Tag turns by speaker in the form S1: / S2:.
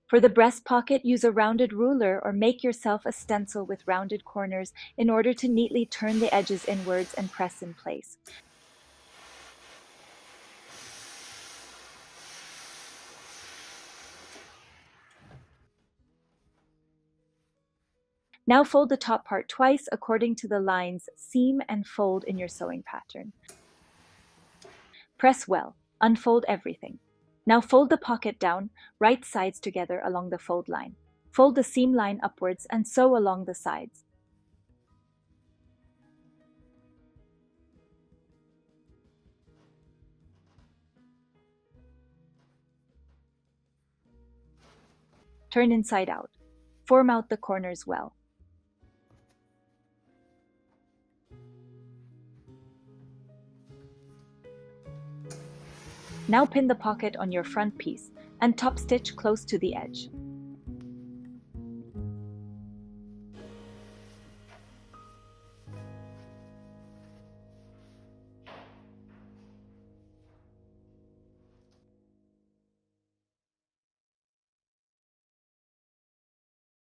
S1: For the breast pocket, use a rounded ruler or make yourself a stencil with rounded corners in order to neatly turn the edges inwards and press in place. Now fold the top part twice according to the lines seam and fold in your sewing pattern. Press well. Unfold everything. Now fold the pocket down, right sides together along the fold line. Fold the seam line upwards and sew along the sides. Turn inside out. Form out the corners well. Now pin the pocket on your front piece and top stitch close to the edge.